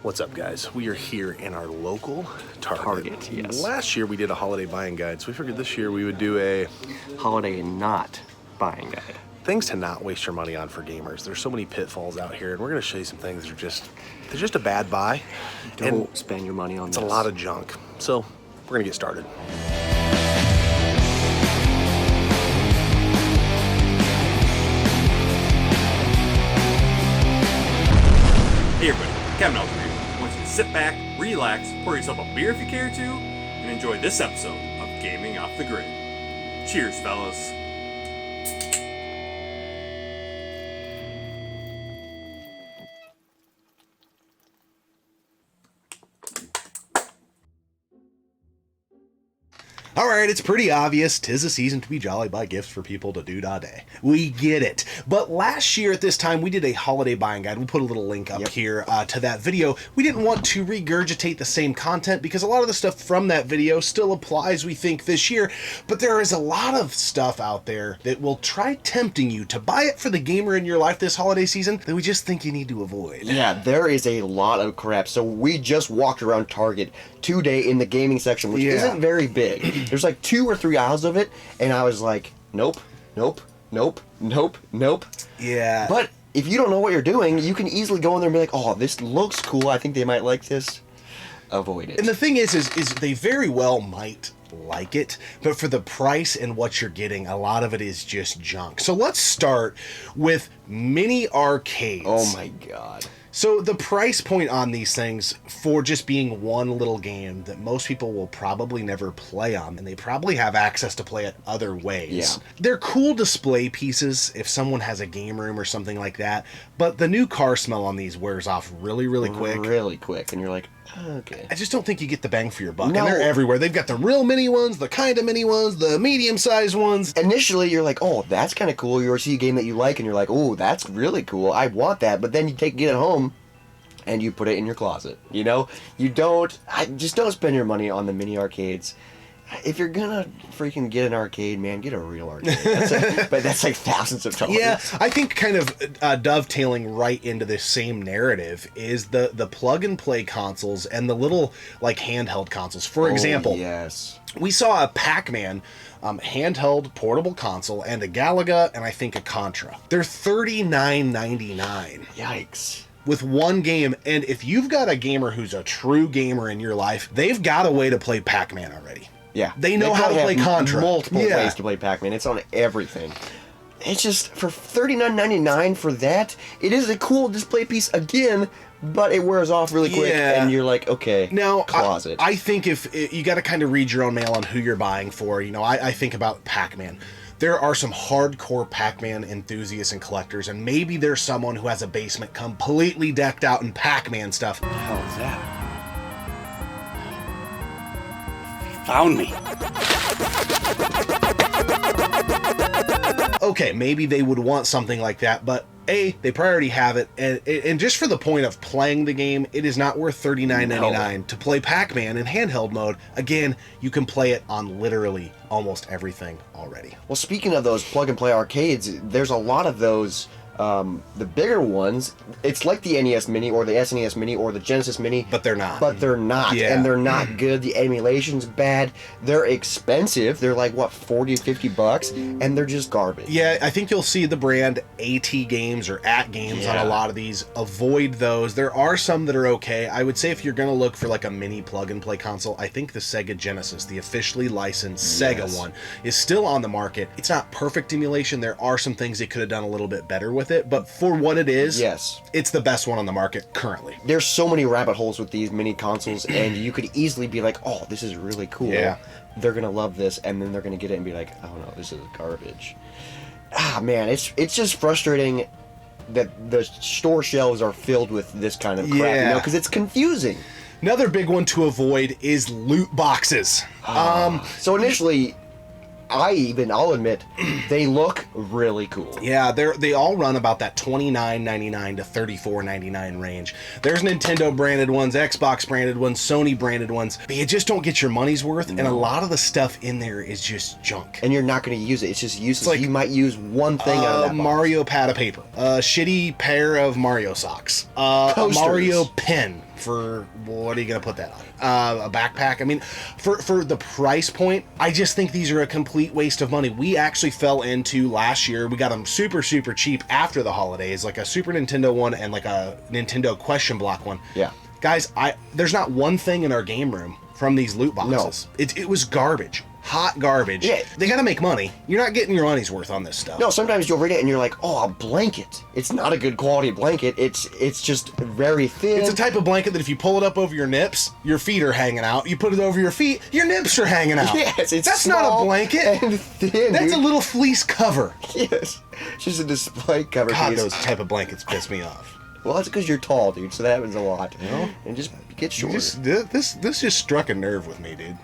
What's up, guys? We are here in our local Target. Yes. Last year we did a holiday buying guide, so we figured this year we would do a holiday not buying guide. things to not waste your money on for gamers. There's so many pitfalls out here, and we're going to show you some things that are they're just a bad buy. Don't spend your money on It's this. a lot of junk. So we're going to get started. Hey everybody, Caramela here. I want you to sit back, relax, pour yourself a beer if you care to, and enjoy this episode of Gaming Off the Grid. Cheers, fellas. Alright, it's pretty obvious 'tis a season to be jolly, buy gifts for people to do da day. We get it. But last year at this time, we did a holiday buying guide. We'll put a little link up here to that video. We didn't want to regurgitate the same content because a lot of the stuff from that video still applies, we think, this year. But there is a lot of stuff out there that will try tempting you to buy it for the gamer in your life this holiday season that we just think you need to avoid. Yeah, there is a lot of crap. So we just walked around Target today in the gaming section, which isn't very big. There's like 2 or 3 aisles of it, and I was like, nope, nope, nope, nope, nope. Yeah. But if you don't know what you're doing, you can easily go in there and be like, oh, this looks cool. I think they might like this. Avoid it. And the thing is they very well might like it, but for the price and what you're getting, a lot of it is just junk. So let's start with mini arcades. Oh my god. So the price point on these things for just being one little game that most people will probably never play on, and they probably have access to play it other ways. Yeah. They're cool display pieces if someone has a game room or something like that, but the new car smell on these wears off really, really quick. Really quick. And you're like, okay. I just don't think you get the bang for your buck. No. And they're everywhere. They've got the real mini ones, the kind of mini ones, the medium-sized ones. Initially, you're like, oh, that's kind of cool. You see a game that you like, and you're like, oh, that's really cool. I want that. But then you get it home, and you put it in your closet. You know? Just don't spend your money on the mini arcades. If you're gonna freaking get an arcade, man, get a real arcade. But that's like thousands of dollars. Yeah, I think kind of dovetailing right into this same narrative is the plug-and-play consoles and the little, like, handheld consoles. For example, yes. we saw a Pac-Man handheld portable console and a Galaga and I think a Contra. They're $39.99. Yikes. With one game, and if you've got a gamer who's a true gamer in your life, they've got a way to play Pac-Man already. Yeah. They know how to play Contra. Multiple ways to play Pac-Man. It's on everything. It's just, for $39.99 for that, it is a cool display piece again, but it wears off really quick, and you're like, okay, now, closet. I think if you got to kind of read your own mail on who you're buying for. You know, I think about Pac-Man. There are some hardcore Pac-Man enthusiasts and collectors, and maybe there's someone who has a basement completely decked out in Pac-Man stuff. What the hell is that? Found me. Okay, maybe they would want something like that, but A, they probably already have it, and just for the point of playing the game, it is not worth $39.99 to play Pac-Man in handheld mode. Again, you can play it on literally almost everything already. Well, speaking of those plug-and-play arcades, there's a lot of those, the bigger ones. It's like the NES Mini or the SNES Mini or the Genesis Mini. But they're not. Yeah. And they're not good. The emulation's bad. They're expensive. They're like, what, 40, 50 bucks? And they're just garbage. Yeah, I think you'll see the brand AT Games or At Games on a lot of these. Avoid those. There are some that are okay. I would say if you're going to look for like a mini plug-and-play console, I think the Sega Genesis, the officially licensed Sega one, is still on the market. It's not perfect emulation. There are some things they could have done a little bit better with it, but for what it is, it's the best one on the market currently. There's so many rabbit holes with these mini consoles, and you could easily be like, oh, this is really cool. Yeah. They're going to love this, and then they're going to get it and be like, oh no, this is garbage. Ah, man, it's just frustrating that the store shelves are filled with this kind of crap, you know, because it's confusing. Another big one to avoid is loot boxes. So initially, I'll admit, they look really cool. Yeah, they all run about that $29.99 to $34.99 range. There's Nintendo branded ones, Xbox branded ones, Sony branded ones, but you just don't get your money's worth, and a lot of the stuff in there is just junk. And you're not going to use it. It's just useless. It's like, you might use one thing out of that box. Mario pad of paper, a shitty pair of Mario socks, a Mario pen for what are you going to put that on? A backpack? I mean, for the price point, I just think these are a complete waste of money. We actually fell into last year, we got them super, super cheap after the holidays, like a Super Nintendo one and like a Nintendo Question Block one. Yeah. Guys, there's not one thing in our game room from these loot boxes. No. It was garbage. Hot garbage. Yeah. They gotta make money. You're not getting your money's worth on this stuff. No, sometimes you'll read it and you're like, oh, a blanket. It's not a good quality blanket. It's just very thin. It's a type of blanket that if you pull it up over your nips, your feet are hanging out. You put it over your feet, your nips are hanging out. Yes, That's not a blanket. And thin, That's a little fleece cover. Yes. It's just a display cover. God, those type of blankets piss me off. Well, that's because you're tall, dude, so that happens a lot. You know? And just get shorter. This just struck a nerve with me, dude.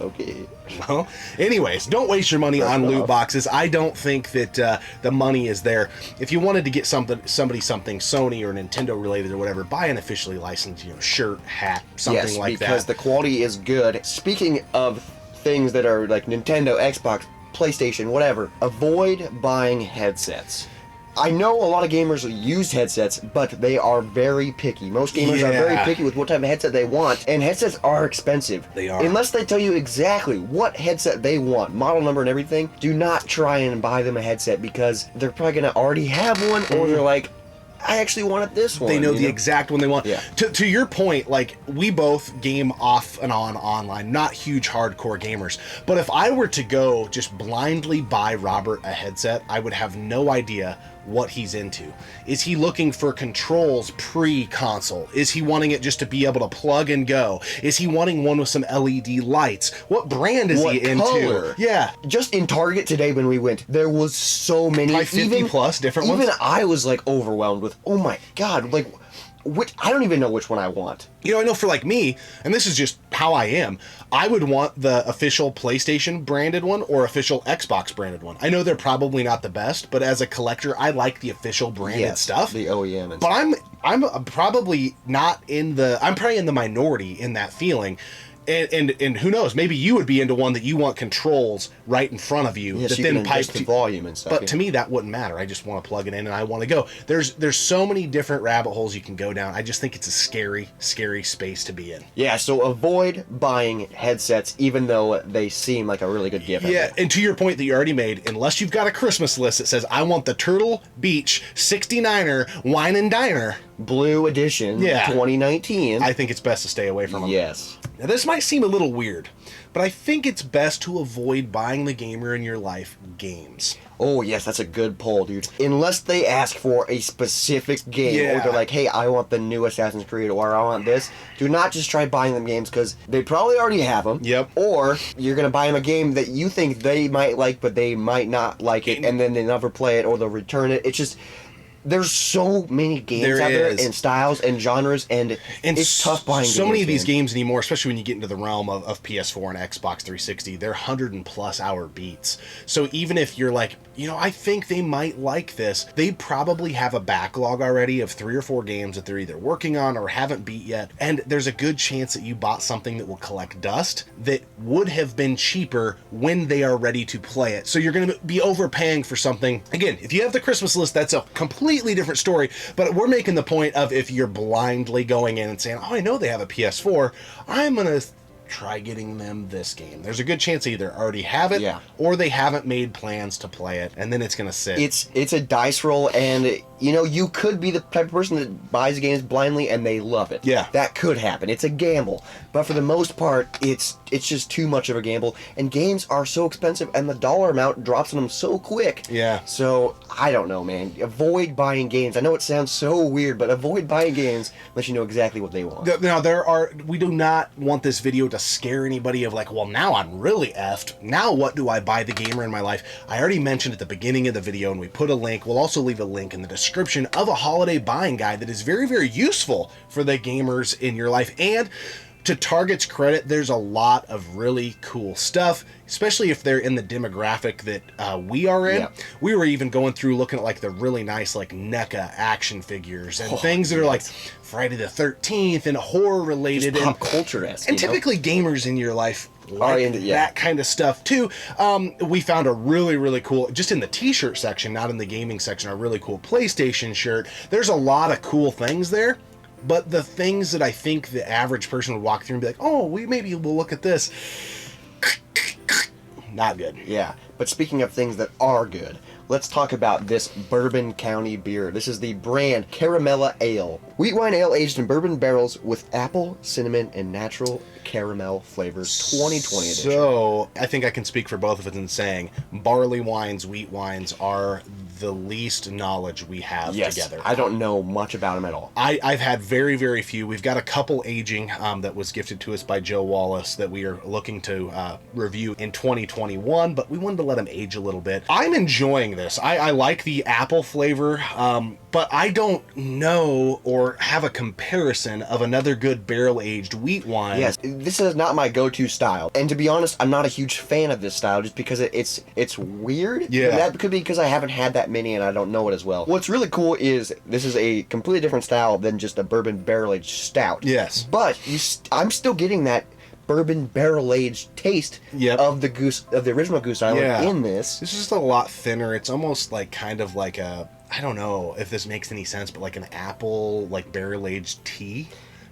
Okay. Well, anyways, don't waste your money on loot boxes. I don't think that the money is there. If you wanted to get somebody something Sony or Nintendo related or whatever, buy an officially licensed, shirt, hat, something like that. Yes, because the quality is good. Speaking of things that are like Nintendo, Xbox, PlayStation, whatever, avoid buying headsets. I know a lot of gamers use headsets, but they are very picky. Most gamers are very picky with what type of headset they want, and headsets are expensive. They are. Unless they tell you exactly what headset they want, model number and everything, do not try and buy them a headset because they're probably going to already have one, or they're like, I actually wanted this one. They know the exact one they want. Yeah. To your point, like, we both game off and on online, not huge hardcore gamers. But if I were to go just blindly buy Robert a headset, I would have no idea what he's into. Is he looking for controls pre-console? Is he wanting it just to be able to plug and go? Is he wanting one with some LED lights? What brand is he into? Color? Yeah. Just in Target today when we went, there was so many. Probably 50 plus different ones. Even I was like overwhelmed with, oh my God, like, I don't even know which one I want. I know for like me, and this is just how I am, I would want the official PlayStation branded one or official Xbox branded one. I know they're probably not the best, but as a collector, I like the official branded stuff. The OEM and but stuff. I'm probably not I'm probably in the minority in that feeling. And who knows? Maybe you would be into one that you want controls right in front of you. Yes, that then pipes the volume and stuff. But to me, that wouldn't matter. I just want to plug it in and I want to go. There's so many different rabbit holes you can go down. I just think it's a scary, scary space to be in. Yeah. So avoid buying headsets, even though they seem like a really good gift. Yeah. And to your point that you already made, unless you've got a Christmas list that says I want the Turtle Beach 69er Wine and Diner Blue Edition, 2019. I think it's best to stay away from them. Yes. Now, this might seem a little weird, but I think it's best to avoid buying the gamer in your life games. Oh, yes, that's a good poll, dude. Unless they ask for a specific game, or they're like, hey, I want the new Assassin's Creed, or I want this, do not just try buying them games, because they probably already have them. Yep. Or you're going to buy them a game that you think they might like, but they might not like it, and then they never play it, or they'll return it. It's just... There's so many games out there, and styles and genres, and it's tough buying so many of these games anymore, especially when you get into the realm of PS4 and Xbox 360, they're 100+ hour beats. So even if you're like, I think they might like this, they probably have a backlog already of 3 or 4 games that they're either working on or haven't beat yet, and there's a good chance that you bought something that will collect dust that would have been cheaper when they are ready to play it. So you're going to be overpaying for something. Again, if you have the Christmas list, that's a completely different story, but we're making the point of if you're blindly going in and saying, oh, I know they have a PS4, I'm gonna try getting them this game. There's a good chance they either already have it or they haven't made plans to play it, and then it's gonna sit. It's a dice roll, and you could be the type of person that buys games blindly and they love it. Yeah. That could happen. It's a gamble. But for the most part, it's just too much of a gamble. And games are so expensive and the dollar amount drops on them so quick. Yeah. So, I don't know, man. Avoid buying games. I know it sounds so weird, but avoid buying games unless you know exactly what they want. Now, we do not want this video to scare anybody of like, well, now I'm really effed. Now what do I buy the gamer in my life? I already mentioned at the beginning of the video, and we put a link. We'll also leave a link in the description of a holiday buying guide that is very, very useful for the gamers in your life. And to Target's credit, there's a lot of really cool stuff, especially if they're in the demographic that we are in. Yeah. We were even going through looking at like the really nice like NECA action figures and things that are like Friday the 13th and horror related. Just pop culture-esque. And typically gamers in your life like that kind of stuff too. We found a really, really cool, just in the t-shirt section, not in the gaming section, a really cool PlayStation shirt. There's a lot of cool things there. but the things that I think the average person would walk through and be like, oh, maybe we'll look at this. Not good. Yeah, but speaking of things that are good, let's talk about this Bourbon County beer. This is the brand Caramela Ale. Wheat wine ale aged in bourbon barrels with apple, cinnamon, and natural caramel flavors. 2020 edition. So, I think I can speak for both of us in saying barley wines, wheat wines are the least knowledge we have together. I don't know much about them at all. I've had very, very few. We've got a couple aging that was gifted to us by Joe Wallace that we are looking to review in 2021, but we wanted to let them age a little bit. I'm enjoying this. I like the apple flavor, but I don't know or have a comparison of another good barrel-aged wheat wine. Yes, this is not my go-to style. And to be honest, I'm not a huge fan of this style just because it's weird. Yeah. And that could be because I haven't had that many and I don't know it as well. What's really cool is this is a completely different style than just a bourbon barrel-aged stout. Yes. But I'm still getting that bourbon barrel-aged taste of the original Goose Island in this. This is just a lot thinner. It's almost like kind of like a, I don't know if this makes any sense, but like an apple, like barrel-aged tea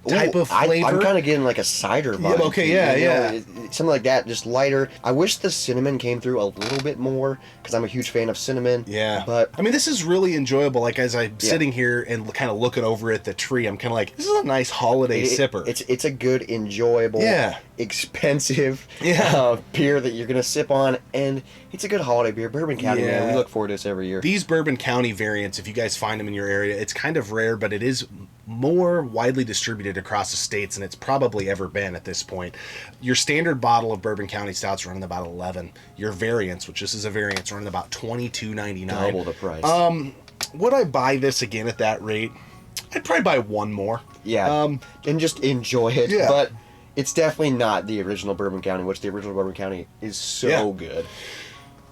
type of flavor. I'm kind of getting like a cider vibe. Yeah, okay, yeah. Something like that, just lighter. I wish the cinnamon came through a little bit more because I'm a huge fan of cinnamon. Yeah. But I mean, this is really enjoyable. Like, as I'm sitting here and kind of looking over at the tree, I'm kind of like, this is a nice holiday sipper. It's a good, enjoyable, expensive beer that you're going to sip on, and it's a good holiday beer. Bourbon County, man. We look forward to this every year. These Bourbon County variants, if you guys find them in your area, it's kind of rare, but it is more widely distributed across the states than it's probably ever been at this point. Your standard bottle of Bourbon County Stouts running about 11. Your variants, which this is a variant, running about $22.99. Double the price. Would I buy this again at that rate? I'd probably buy one more. Yeah. And just enjoy it. Yeah. But it's definitely not the original Bourbon County, which the original Bourbon County is so good.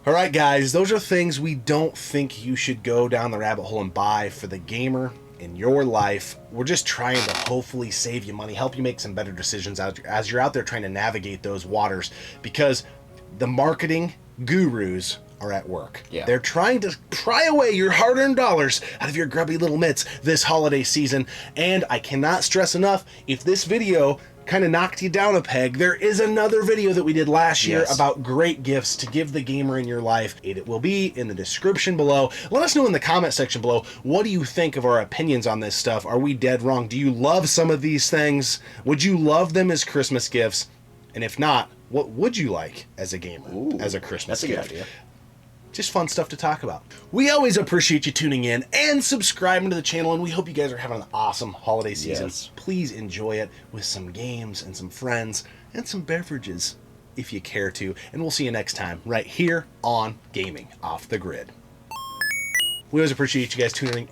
All right, guys, those are things we don't think you should go down the rabbit hole and buy for the gamer in your life. We're just trying to hopefully save you money, help you make some better decisions as you're out there trying to navigate those waters, because the marketing gurus are at work. Yeah. They're trying to pry away your hard-earned dollars out of your grubby little mitts this holiday season, and I cannot stress enough, if this video kind of knocked you down a peg, there is another video that we did last year about great gifts to give the gamer in your life. It will be in the description below. Let us know in the comment section below, what do you think of our opinions on this stuff? Are we dead wrong? Do you love some of these things? Would you love them as Christmas gifts? And if not, what would you like as a gamer, as a Christmas gift? That's a good idea. Just fun stuff to talk about. We always appreciate you tuning in and subscribing to the channel, and we hope you guys are having an awesome holiday season. Yes. Please enjoy it with some games and some friends and some beverages if you care to. And we'll see you next time right here on Gaming Off the Grid. We always appreciate you guys tuning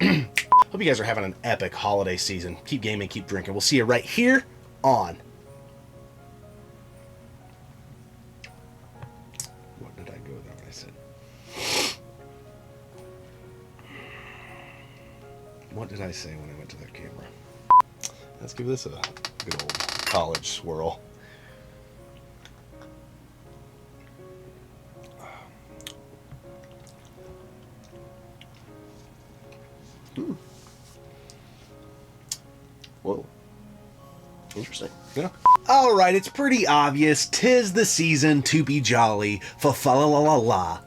in. Hope you guys are having an epic holiday season. Keep gaming, keep drinking. We'll see you right here on... What did I go there when I said? What did I say when I went to that camera? Let's give this a good old college swirl. Whoa. Interesting. Yeah. All right, it's pretty obvious. 'Tis the season to be jolly. Fa fa la la la la.